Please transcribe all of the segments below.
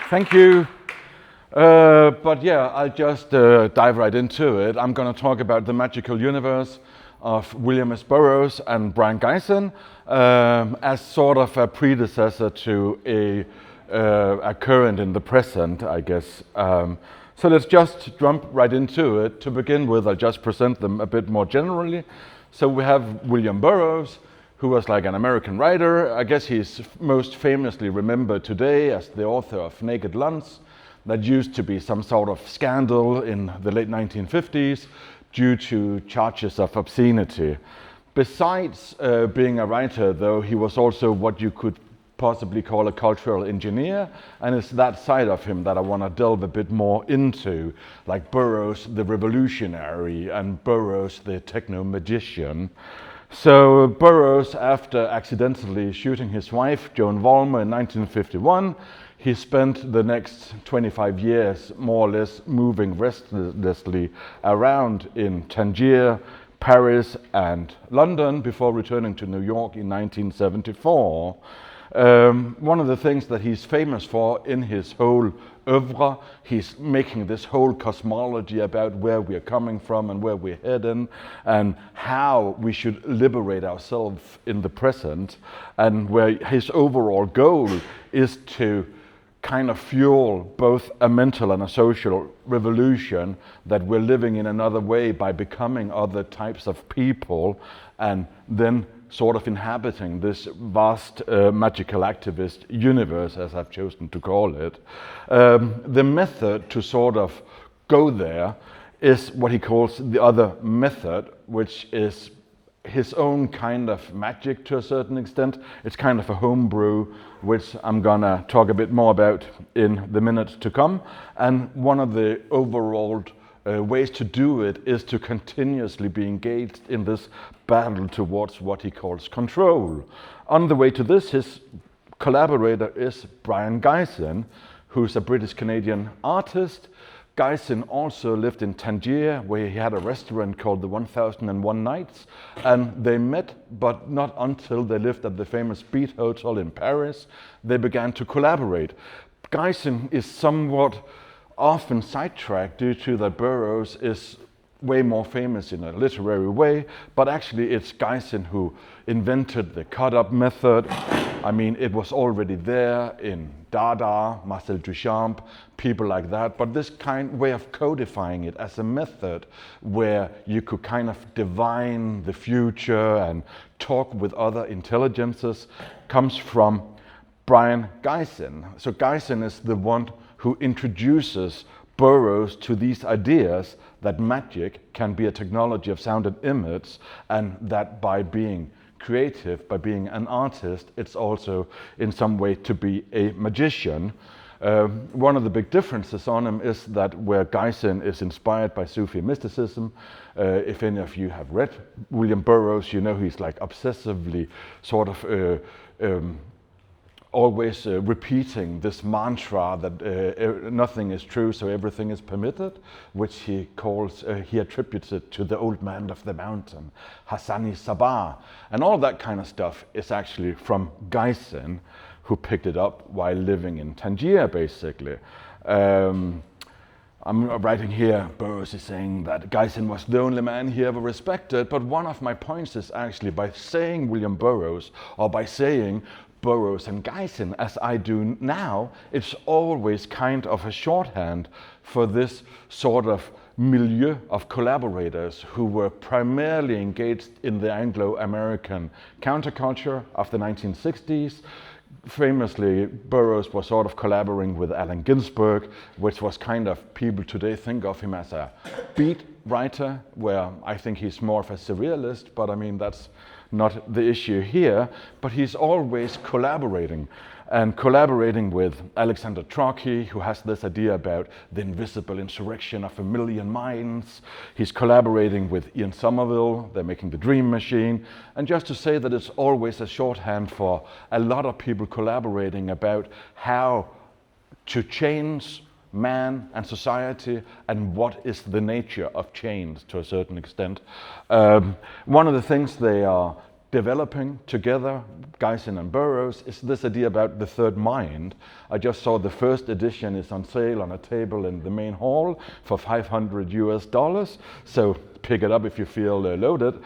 Thank you. But yeah, I'll just dive right into it. I'm going to talk about the magical universe of William S. Burroughs and Brion Gysin as sort of a predecessor to a current in the present, I guess. So let's just jump right into it. To begin with, I'll just present them a bit more generally. So we have William Burroughs, who was like an American writer. I guess he's most famously remembered today as the author of Naked Lunch. That used to be some sort of scandal in the late 1950s due to charges of obscenity. Besides being a writer, though, he was also what you could possibly call a cultural engineer, and it's that side of him that I want to delve a bit more into, like Burroughs the revolutionary and Burroughs the techno-magician. So Burroughs, after accidentally shooting his wife, Joan Vollmer, in 1951, he spent the next 25 years more or less moving restlessly around in Tangier, Paris and London before returning to New York in 1974. One of the things that he's famous for in his whole oeuvre, he's making this whole cosmology about where we are coming from and where we're heading and how we should liberate ourselves in the present, and where his overall goal is to kind of fuel both a mental and a social revolution, that we're living in another way by becoming other types of people and then sort of inhabiting this vast magical activist universe, as I've chosen to call it. The method to sort of go there is what he calls the other method, which is his own kind of magic to a certain extent. It's kind of a homebrew, which I'm gonna talk a bit more about in the minutes to come. And one of the overall ways to do it is to continuously be engaged in this battle towards what he calls control. On the way to this, his collaborator is Brion Gysin, who's a British-Canadian artist. Gysin also lived in Tangier, where he had a restaurant called the 1001 Nights, and they met, but not until they lived at the famous Beat Hotel in Paris, they began to collaborate. Gysin is somewhat often sidetracked due to that Burroughs is way more famous in a literary way, but actually it's Gysin who invented the cut-up method. I mean, it was already there in Dada, Marcel Duchamp, people like that, but this kind way of codifying it as a method where you could kind of divine the future and talk with other intelligences comes from Brion Gysin. So Gysin is the one who introduces Burroughs to these ideas that magic can be a technology of sound and image, and that by being creative, by being an artist, it's also in some way to be a magician. One of the big differences on him is that where Gysin is inspired by Sufi mysticism, if any of you have read William Burroughs, you know he's like obsessively sort of always repeating this mantra that nothing is true, so everything is permitted, which he calls, he attributes it to the old man of the mountain, Hassani Sabah. And all that kind of stuff is actually from Gysin, who picked it up while living in Tangier, basically. I'm writing here, Burroughs is saying that Gysin was the only man he ever respected, but one of my points is actually by saying William Burroughs, or by saying Burroughs and Gysin, as I do now, it's always kind of a shorthand for this sort of milieu of collaborators who were primarily engaged in the Anglo-American counterculture of the 1960s. Famously, Burroughs was sort of collaborating with Allen Ginsberg, which was kind of, people today think of him as a beat writer, where I think he's more of a surrealist, but I mean, that's not the issue here. But he's always collaborating, and collaborating with Alexander Trotsky, who has this idea about the invisible insurrection of a million minds. He's collaborating with Ian Somerville, they're making the Dream Machine. And just to say that it's always a shorthand for a lot of people collaborating about how to change man and society, and what is the nature of change to a certain extent. One of the things they are developing together, Gysin and Burroughs, is this idea about the third mind. I just saw the first edition is on sale on a table in the main hall for $500 US, so pick it up if you feel loaded.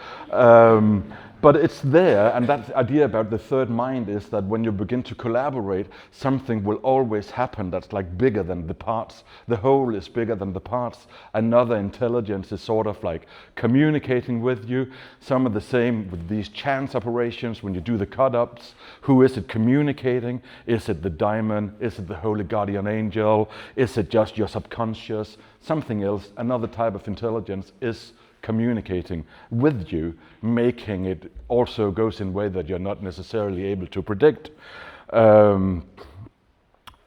But it's there, and that idea about the third mind is that when you begin to collaborate, something will always happen that's like bigger than the parts. The whole is bigger than the parts. Another intelligence is sort of like communicating with you. Some of the same with these chance operations, when you do the cut-ups. Who is it communicating? Is it the diamond? Is it the holy guardian angel? Is it just your subconscious? Something else, another type of intelligence is communicating with you, making it also goes in a way that you're not necessarily able to predict. So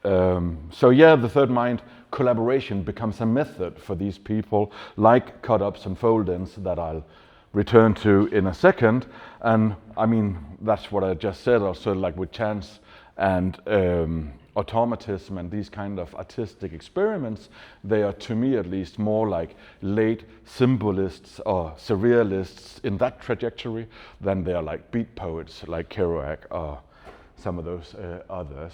yeah, the third mind collaboration becomes a method for these people, like cut-ups and fold-ins that I'll return to in a second. And I mean, that's what I just said also, like with chance and automatism and these kind of artistic experiments, they are, to me at least, more like late symbolists or surrealists in that trajectory than they are like beat poets like Kerouac or some of those others.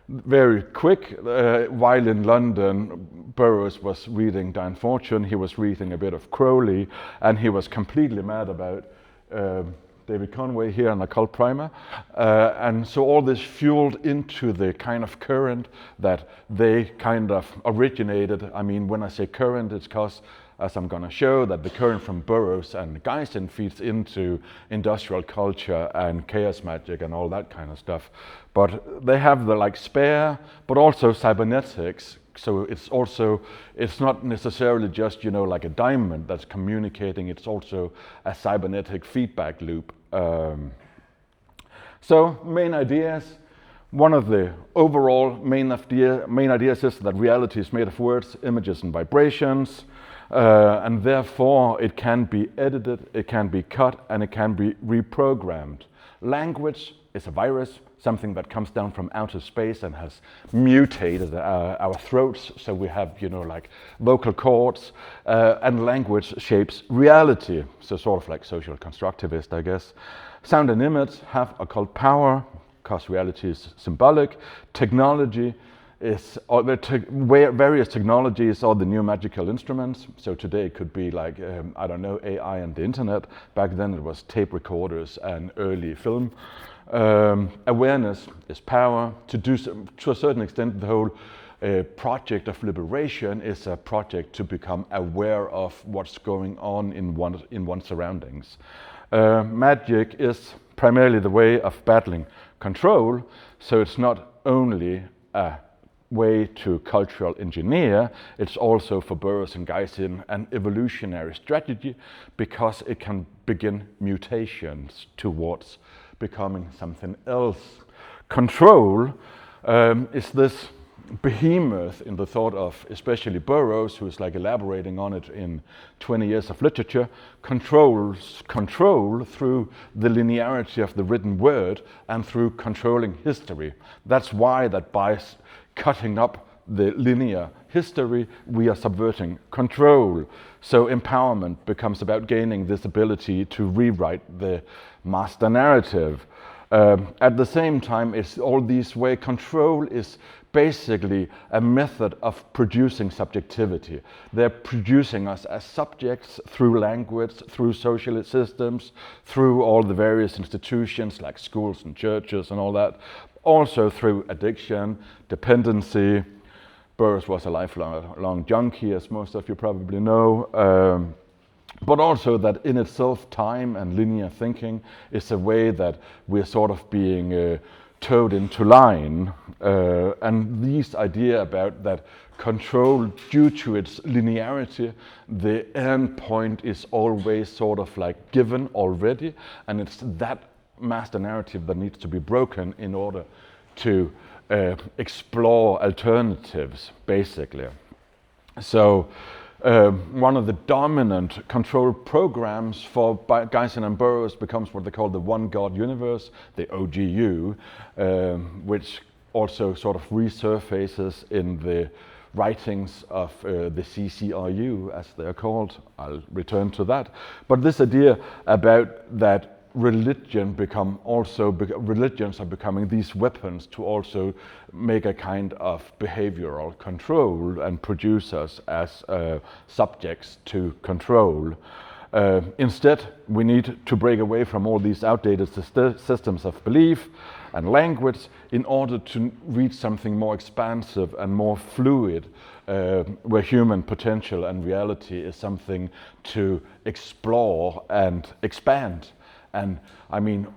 Very quick, while in London, Burroughs was reading Dan Fortune, he was reading a bit of Crowley, and he was completely mad about David Conway here on Occult Primer. And so all this fueled into the kind of current that they kind of originated. I mean, when I say current, it's because, as I'm going to show, that the current from Burroughs and Gysin feeds into industrial culture and chaos magic and all that kind of stuff. But they have the like spare, but also cybernetics. So it's not necessarily just, you know, like a diamond that's communicating, it's also a cybernetic feedback loop. So main ideas, one of the overall main ideas is that reality is made of words, images and vibrations, and therefore it can be edited, it can be cut, and it can be reprogrammed. Language is a virus, something that comes down from outer space and has mutated our throats, so we have, you know, like vocal cords, and language shapes reality, so sort of like social constructivist, I guess. Sound and image have occult power, because reality is symbolic. Technology is, various technologies are the new magical instruments, so today it could be like, I don't know, AI and the internet. Back then it was tape recorders and early film. Awareness is power. To a certain extent, the whole project of liberation is a project to become aware of what's going on in one's surroundings. Magic is primarily the way of battling control, so it's not only a way to cultural engineer, it's also for Burroughs and Gysin an evolutionary strategy, because it can begin mutations towards becoming something else. Control is this behemoth in the thought of especially Burroughs, who is like elaborating on it in 20 years of literature, controls control through the linearity of the written word and through controlling history. That's why that by cutting up the linear history, we are subverting control. So empowerment becomes about gaining this ability to rewrite the master narrative. At the same time, it's all these way. Control is basically a method of producing subjectivity. They're producing us as subjects through language, through social systems, through all the various institutions like schools and churches and all that. Also through addiction, dependency. Burroughs was a lifelong junkie, as most of you probably know. But also that in itself, time and linear thinking is a way that we're sort of being towed into line. And this idea about that control, due to its linearity, the end point is always sort of like given already, and it's that master narrative that needs to be broken in order to explore alternatives, basically. So one of the dominant control programs for Gysin and Burroughs becomes what they call the One God Universe, the OGU, which also sort of resurfaces in the writings of the CCRU, as they're called. I'll return to that. But this idea about that religions are becoming these weapons to also make a kind of behavioral control and produce us as subjects to control. Instead, we need to break away from all these outdated systems of belief and language in order to reach something more expansive and more fluid, where human potential and reality is something to explore and expand. And I mean,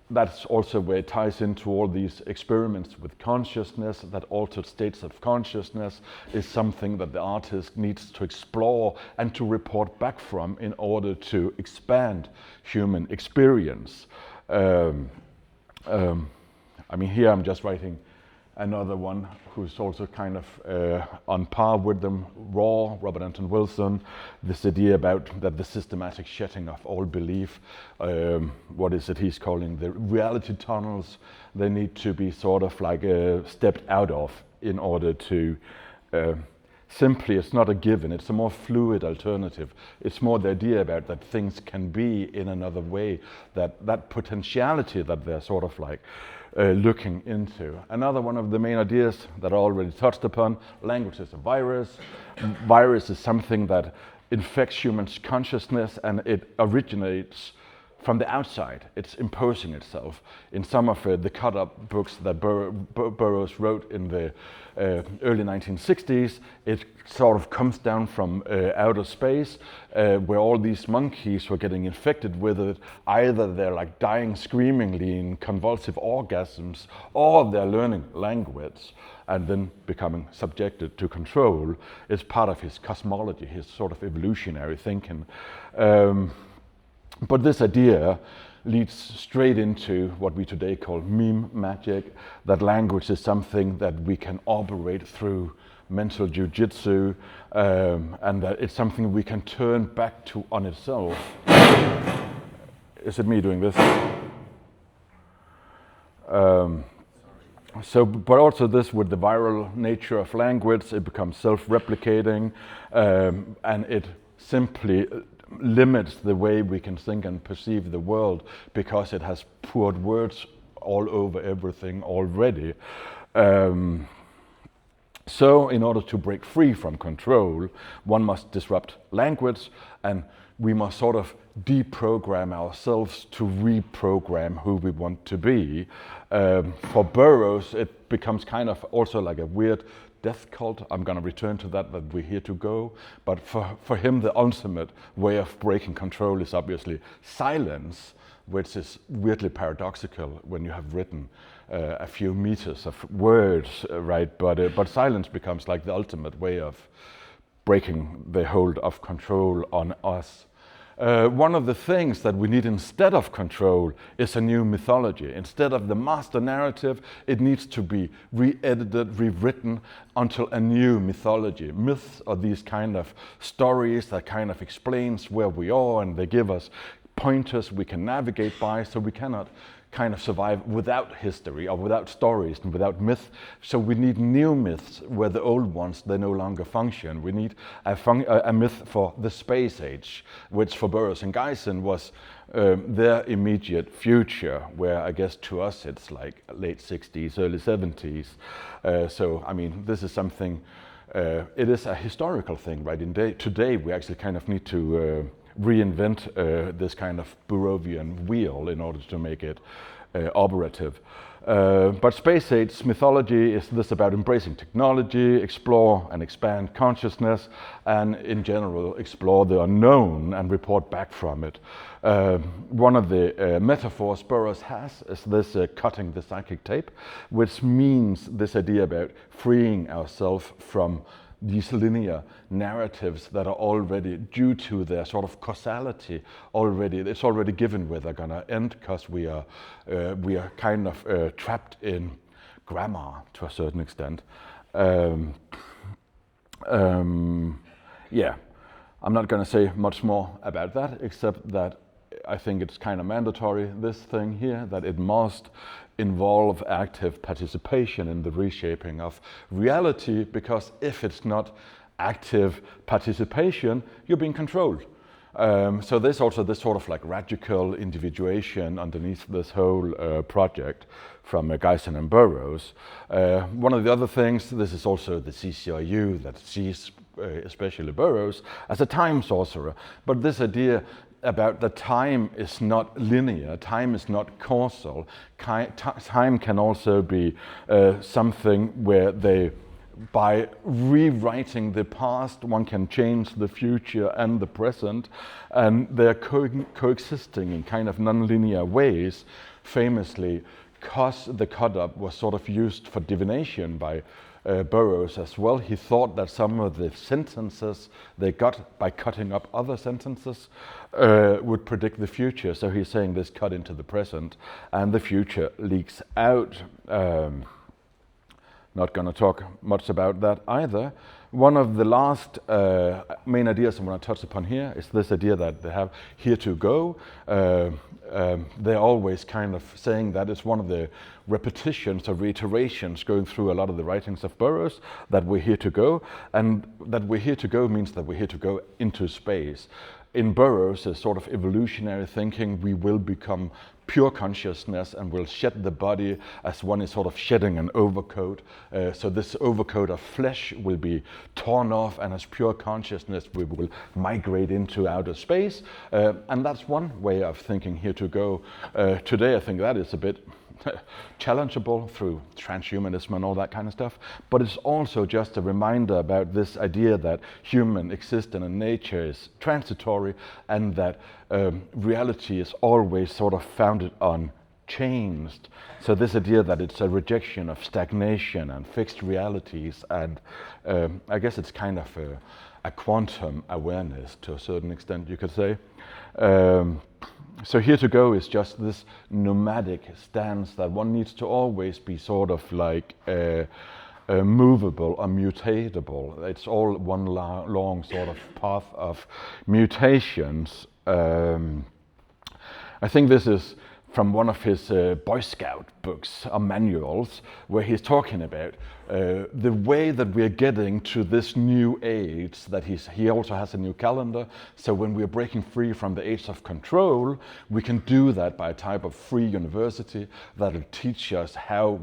that's also where it ties into all these experiments with consciousness, that altered states of consciousness is something that the artist needs to explore and to report back from in order to expand human experience. I mean, here I'm just writing another one who's also kind of on par with them, Raw, Robert Anton Wilson, this idea about that the systematic shedding of all belief, what is it he's calling the reality tunnels, they need to be sort of like stepped out of in order to simply, it's not a given, it's a more fluid alternative. It's more the idea about that things can be in another way, that potentiality that they're sort of like looking into. Another one of the main ideas that I already touched upon, language is a virus. Virus is something that infects human consciousness and it originates from the outside. It's imposing itself. In some of the cut-up books that Burroughs wrote in the early 1960s, it sort of comes down from outer space, where all these monkeys were getting infected with it. Either they're like dying screamingly in convulsive orgasms, or they're learning language and then becoming subjected to control. It's part of his cosmology, his sort of evolutionary thinking. But this idea leads straight into what we today call meme magic, that language is something that we can operate through mental jiu-jitsu, and that it's something we can turn back to on itself. Is it me doing this? But also this with the viral nature of language, it becomes self-replicating, and it simply limits the way we can think and perceive the world because it has poured words all over everything already. So in order to break free from control, one must disrupt language, and we must sort of deprogram ourselves to reprogram who we want to be. For Burroughs, it becomes kind of also like a weird death cult. I'm going to return to that we're here to go. But for him, the ultimate way of breaking control is obviously silence, which is weirdly paradoxical when you have written a few meters of words, right? But silence becomes like the ultimate way of breaking the hold of control on us. One of the things that we need instead of control is a new mythology. Instead of the master narrative, it needs to be re-edited, rewritten until a new mythology. Myths are these kind of stories that kind of explains where we are, and they give us pointers we can navigate by, so we cannot kind of survive without history or without stories and without myth. So we need new myths where the old ones, they no longer function. We need a myth for the space age, which for Burroughs and Gysin was their immediate future, where I guess to us it's like late 60s, early 70s. So I mean, this is something, it is a historical thing, right? Today we actually kind of need to reinvent this kind of Burrowian wheel in order to make it operative. But space age mythology is this about embracing technology, explore and expand consciousness, and in general explore the unknown and report back from it. One of the metaphors Burroughs has is this cutting the psychic tape, which means this idea about freeing ourselves from these linear narratives that are already, due to their sort of causality, it's already given where they're gonna end, because we are kind of trapped in grammar to a certain extent. Yeah, I'm not gonna say much more about that, except that I think it's kind of mandatory, this thing here, that it must involve active participation in the reshaping of reality, because if it's not active participation, you're being controlled. So there's also this sort of like radical individuation underneath this whole project from Gysin and Burroughs. One of the other things, this is also the CCRU that sees especially Burroughs as a time sorcerer, but this idea about the time is not linear, time is not causal, time can also be something where by rewriting the past, one can change the future and the present, and they're coexisting in kind of non-linear ways. Famously, the cut-up was sort of used for divination by Burroughs as well. He thought that some of the sentences they got by cutting up other sentences would predict the future. So he's saying this cut into the present, and the future leaks out. Not going to talk much about that either. One of the last main ideas I want to touch upon here is this idea that they have here to go. They're always kind of saying that it's one of the repetitions or reiterations going through a lot of the writings of Burroughs, that we're here to go, and that we're here to go means that we're here to go into space. In Burroughs' sort of evolutionary thinking, we will become pure consciousness and will shed the body as one is sort of shedding an overcoat. So this overcoat of flesh will be torn off, and as pure consciousness we will migrate into outer space. And that's one way of thinking here to go. Today I think that is a bit challengeable through transhumanism and all that kind of stuff, but it's also just a reminder about this idea that human existence and nature is transitory, and that reality is always sort of founded on changed. So this idea that it's a rejection of stagnation and fixed realities, and I guess it's kind of a quantum awareness to a certain extent, you could say. So here to go is just this nomadic stance that one needs to always be sort of like movable or mutatable. It's all one long sort of path of mutations. I think this is from one of his Boy Scout books or manuals, where he's talking about the way that we're getting to this new age, that he also has a new calendar. So when we're breaking free from the age of control, we can do that by a type of free university that'll teach us how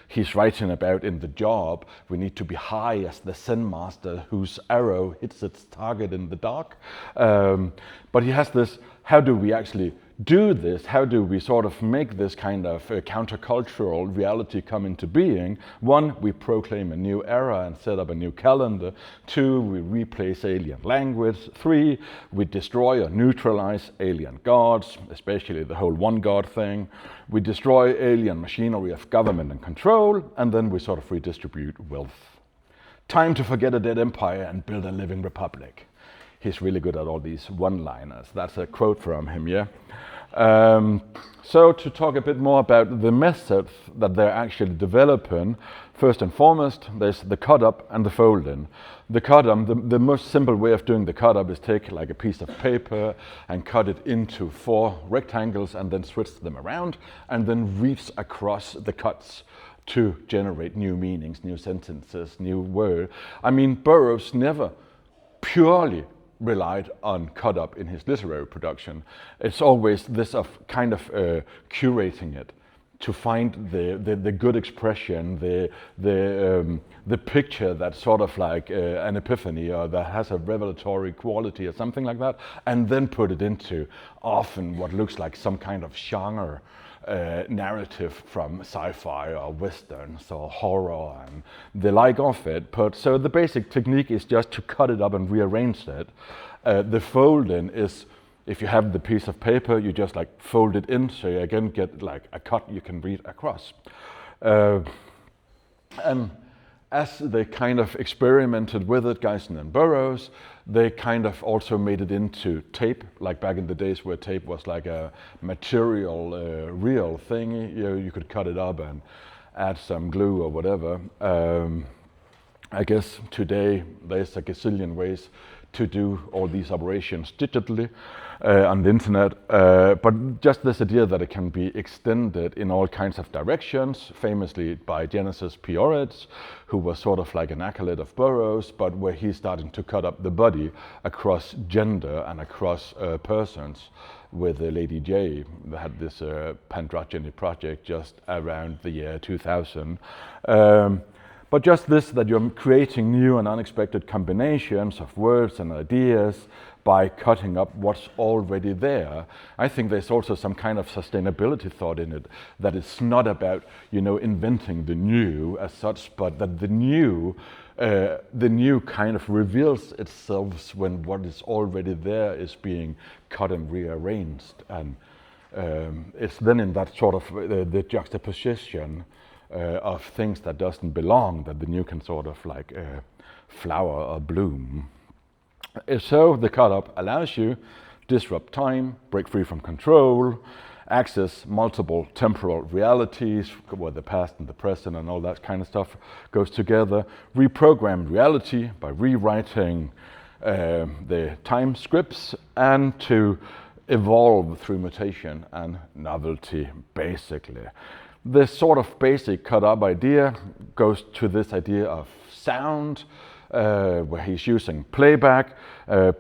he's writing about in The Job, we need to be high as the Zen master whose arrow hits its target in the dark. But he has this, how do we actually do this? How do we sort of make this kind of countercultural reality come into being? One, we proclaim a new era and set up a new calendar. Two, we replace alien language. Three, we destroy or neutralize alien gods, especially the whole one god thing. We destroy alien machinery of government and control, and then we sort of redistribute wealth. Time to forget a dead empire and build a living republic. He's really good at all these one-liners. That's a quote from him, yeah? So to talk a bit more about the methods that they're actually developing, first and foremost, there's the cut-up and the fold-in. The cut-up, the most simple way of doing the cut-up is take like a piece of paper and cut it into 4 rectangles and then switch them around and then reach across the cuts to generate new meanings, new sentences, new words. I mean, Burroughs never purely relied on cut-up in his literary production. It's always this of kind of curating it to find the good expression, the picture that's sort of like an epiphany or that has a revelatory quality or something like that, and then put it into often what looks like some kind of genre narrative from sci-fi or westerns or horror and the like of it. But so the basic technique is just to cut it up and rearrange it. The fold-in is, if you have the piece of paper, you just like fold it in, so you again get like a cut you can read across. And as they kind of experimented with it, Gysin and Burroughs, they kind of also made it into tape, like back in the days where tape was like a material, real thing. You could cut it up and add some glue or whatever. I guess today there's a gazillion ways to do all these operations digitally on the internet, but just this idea that it can be extended in all kinds of directions, famously by Genesis P. who was sort of like an acolyte of Burroughs, but where he's starting to cut up the body across gender and across persons, with Lady J. They had this Pandrogyny project just around the year 2000. But just this, that you're creating new and unexpected combinations of words and ideas by cutting up what's already there. I think there's also some kind of sustainability thought in it, that it's not about, inventing the new as such, but that the new kind of reveals itself when what is already there is being cut and rearranged. And it's then in that sort of the juxtaposition of things that doesn't belong, that the new can sort of like flower or bloom. So the cut-up allows you disrupt time, break free from control, access multiple temporal realities, where the past and the present and all that kind of stuff goes together, reprogram reality by rewriting the time scripts, and to evolve through mutation and novelty, basically. This sort of basic cut-up idea goes to this idea of sound, where he's using playback.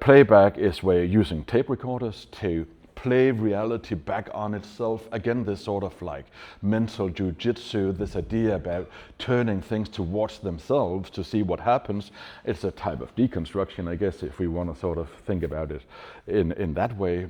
Playback is where you're using tape recorders to play reality back on itself. Again, this sort of like mental jujitsu, this idea about turning things towards themselves to see what happens. It's a type of deconstruction, I guess, if we want to sort of think about it in that way.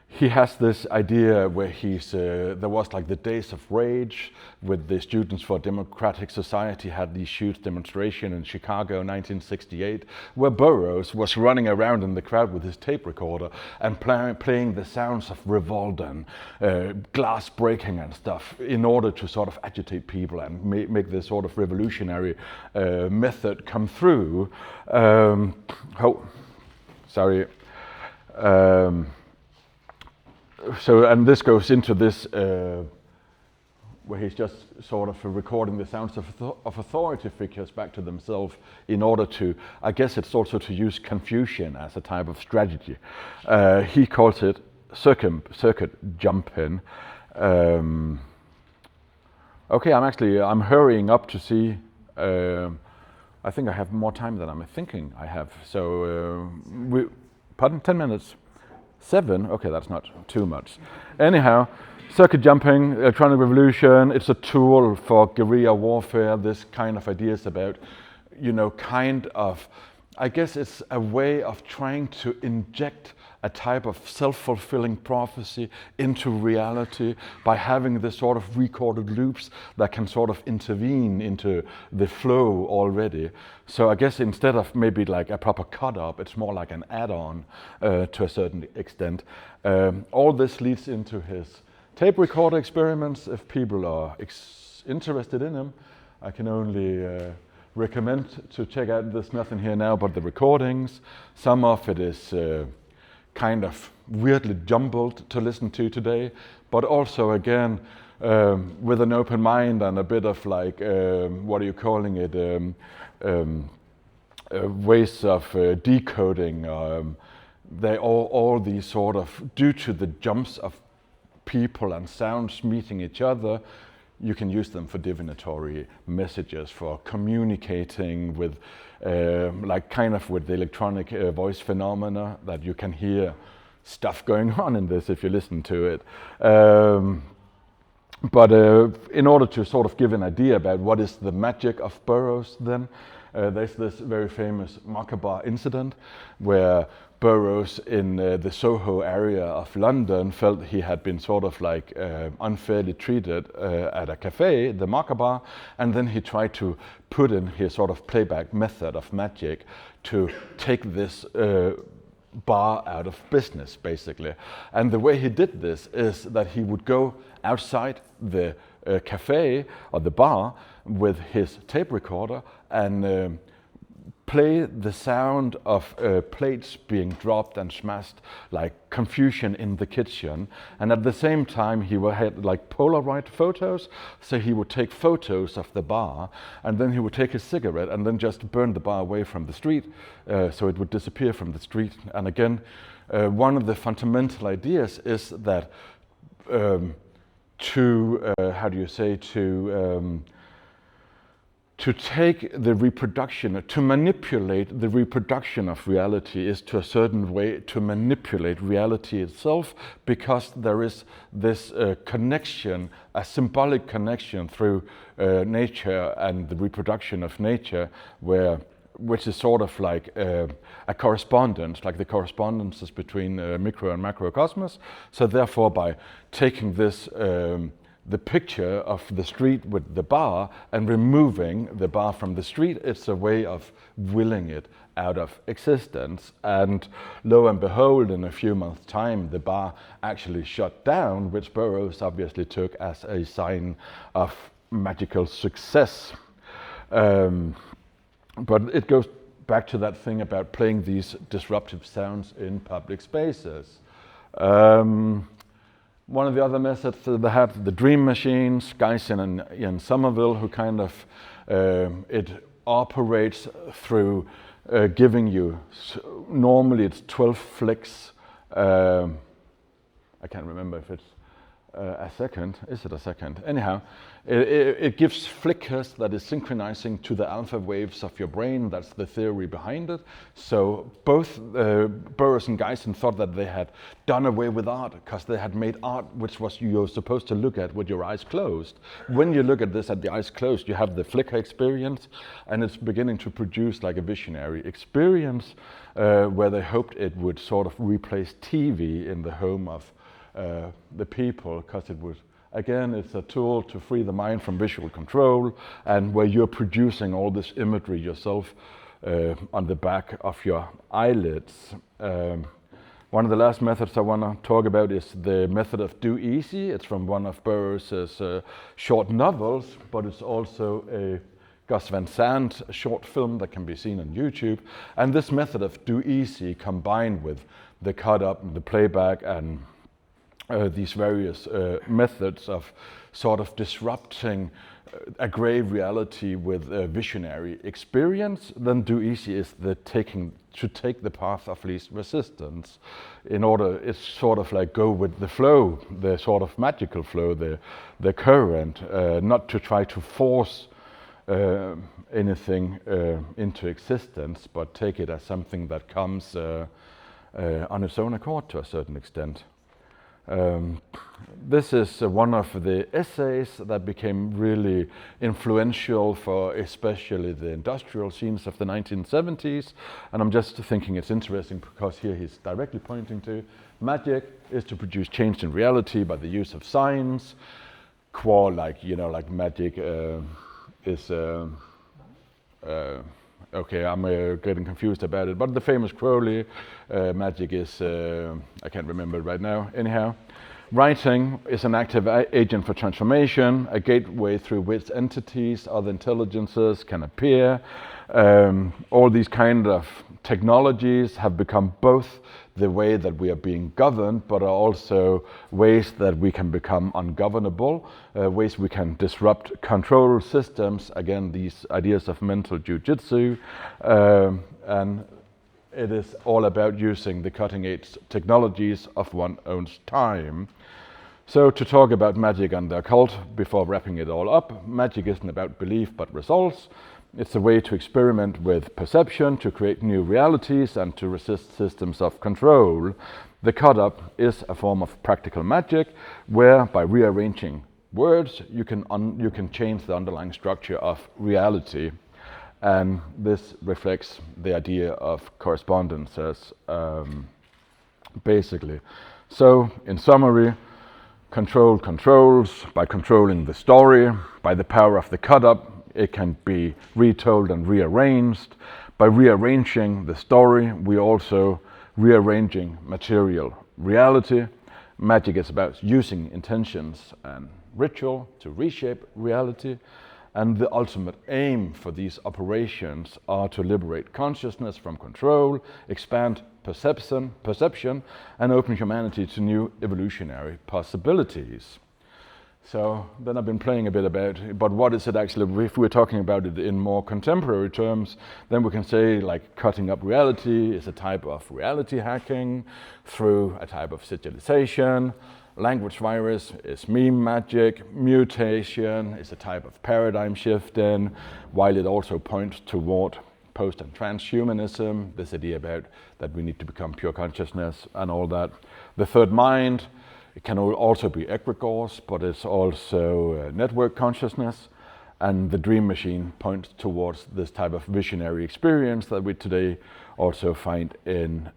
He has this idea where there was like the Days of Rage, with the Students for Democratic Society had these huge demonstration in Chicago in 1968, where Burroughs was running around in the crowd with his tape recorder and playing the sounds of revolt and glass breaking and stuff in order to sort of agitate people and make this sort of revolutionary method come through. And this goes into this, where he's just sort of recording the sounds of authority figures back to themselves in order to, I guess it's also to use confusion as a type of strategy. He calls it circuit jumping. Okay, I'm hurrying up to see, I think I have more time than I'm thinking I have. So, 10 minutes? 7? Okay, that's not too much. Anyhow, circuit jumping, electronic revolution, it's a tool for guerrilla warfare. This kind of ideas about, I guess it's a way of trying to inject a type of self-fulfilling prophecy into reality by having this sort of recorded loops that can sort of intervene into the flow already. So I guess instead of maybe like a proper cut-up, it's more like an add-on to a certain extent. All this leads into his tape recorder experiments. If people are interested in them, I can only recommend to check out. There's nothing here now but the recordings. Some of it is kind of weirdly jumbled to listen to today, but also again with an open mind and a bit of like what are you calling it, ways of decoding. They all these sort of, due to the jumps of people and sounds meeting each other, you can use them for divinatory messages, for communicating with, like kind of with the electronic voice phenomena, that you can hear stuff going on in this if you listen to it. But in order to sort of give an idea about what is the magic of Burroughs then, there's this very famous Markabar incident where Burroughs in the Soho area of London felt he had been sort of like unfairly treated at a cafe, the Markabar, and then he tried to put in his sort of playback method of magic to take this bar out of business, basically. And the way he did this is that he would go outside the cafe or the bar with his tape recorder and play the sound of plates being dropped and smashed, like confusion in the kitchen. And at the same time, he had like Polaroid photos. So he would take photos of the bar, and then he would take his cigarette and then just burn the bar away from the street, so it would disappear from the street. And again, one of the fundamental ideas is that to take the reproduction, to manipulate the reproduction of reality is to a certain way to manipulate reality itself, because there is this connection, a symbolic connection through nature and the reproduction of nature, which is sort of like a correspondence, like the correspondences between micro and macrocosmos. So therefore, by taking this the picture of the street with the bar and removing the bar from the street, it's a way of willing it out of existence. And lo and behold, in a few months' time, the bar actually shut down, which Burroughs obviously took as a sign of magical success. But it goes back to that thing about playing these disruptive sounds in public spaces. One of the other methods they had, the dream machines, Gysin and Ian Somerville, who kind of, it operates through giving you, normally it's 12 flicks, I can't remember if it's a second, is it a second? Anyhow, it gives flickers that is synchronizing to the alpha waves of your brain. That's the theory behind it. So both Burroughs and Gysin thought that they had done away with art, because they had made art which was you're supposed to look at with your eyes closed. When you look at this at the eyes closed, you have the flicker experience, and it's beginning to produce like a visionary experience, where they hoped it would sort of replace TV in the home of the people, because it would, again, it's a tool to free the mind from visual control, and where you're producing all this imagery yourself on the back of your eyelids. One of the last methods I want to talk about is the method of do easy. It's from one of Burroughs' short novels, but it's also a Gus Van Sant short film that can be seen on YouTube. And this method of do easy, combined with the cut up and the playback and these various methods of sort of disrupting a grey reality with a visionary experience, then do easy is to take the path of least resistance. In order, it's sort of like go with the flow, the sort of magical flow, the current, not to try to force anything into existence, but take it as something that comes on its own accord to a certain extent. This is one of the essays that became really influential for especially the industrial scenes of the 1970s, and I'm just thinking it's interesting because here he's directly pointing to magic is to produce change in reality by the use of science. Like magic is okay, I'm getting confused about it, but the famous Crowley, magic is, I can't remember it right now. Anyhow, writing is an active agent for transformation, a gateway through which entities, other intelligences can appear. All these kind of technologies have become both the way that we are being governed, but are also ways that we can become ungovernable, ways we can disrupt control systems. Again, these ideas of mental jiu-jitsu, and it is all about using the cutting-edge technologies of one's own time. So to talk about magic and the occult, before wrapping it all up, magic isn't about belief but results. It's a way to experiment with perception, to create new realities, and to resist systems of control. The cut-up is a form of practical magic, where by rearranging words, you can change the underlying structure of reality. And this reflects the idea of correspondences, basically. So, in summary, control controls. By controlling the story, by the power of the cut-up, it can be retold and rearranged. By rearranging the story, we also rearranging material reality. Magic is about using intentions and ritual to reshape reality. And the ultimate aim for these operations are to liberate consciousness from control, expand perception, and open humanity to new evolutionary possibilities. So then I've been playing a bit about, but what is it actually? If we're talking about it in more contemporary terms, then we can say like cutting up reality is a type of reality hacking through a type of sigilization. Language virus is meme magic. Mutation is a type of paradigm shifting, while it also points toward post and transhumanism, this idea about that we need to become pure consciousness and all that. The third mind, it can also be egregores, but it's also network consciousness. And the dream machine points towards this type of visionary experience that we today also find in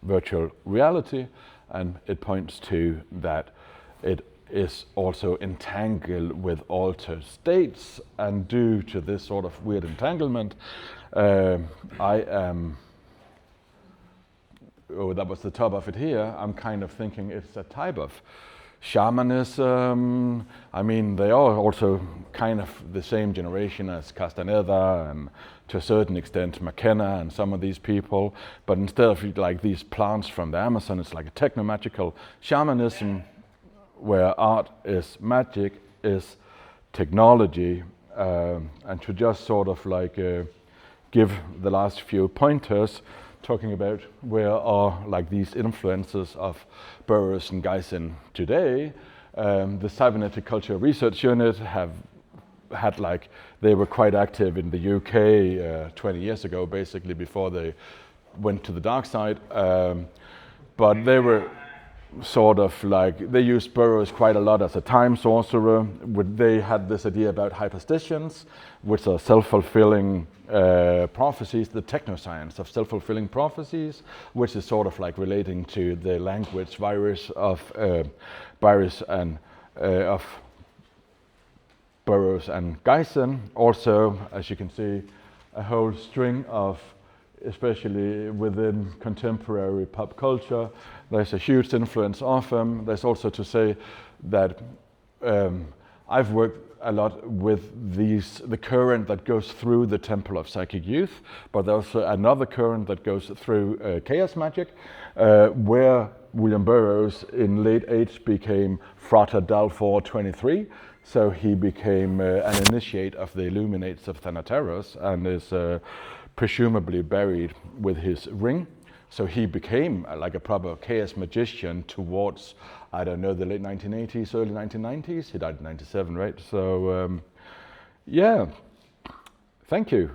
virtual reality. And it points to that it is also entangled with altered states. And due to this sort of weird entanglement, that was the top of it here, I'm kind of thinking it's a type of shamanism. I mean, they are also kind of the same generation as Castaneda and to a certain extent McKenna and some of these people, but instead of like these plants from the Amazon, it's like a techno-magical shamanism where art is magic, is technology, and to just sort of like give the last few pointers, talking about where are like these influences of Burroughs and Gysin today. The Cybernetic Culture Research Unit have had like, they were quite active in the UK 20 years ago, basically before they went to the dark side. But they were sort of like, they used Burroughs quite a lot as a time sorcerer. They had this idea about hyperstitions, which are self-fulfilling prophecies, the technoscience of self-fulfilling prophecies, which is sort of like relating to the language virus of Burroughs and Gysin. Also, as you can see, a whole string of, especially within contemporary pop culture, there's a huge influence of them. There's also to say that I've worked a lot with the current that goes through the Temple of Psychic Youth, but there's also another current that goes through chaos magic, where William Burroughs in late age became Frater Dalfor 23, so he became an initiate of the Illuminates of Thanateros and is presumably buried with his ring. So he became like a proper chaos magician towards, I don't know, the late 1980s, early 1990s. He died in 97, right? So, yeah, thank you.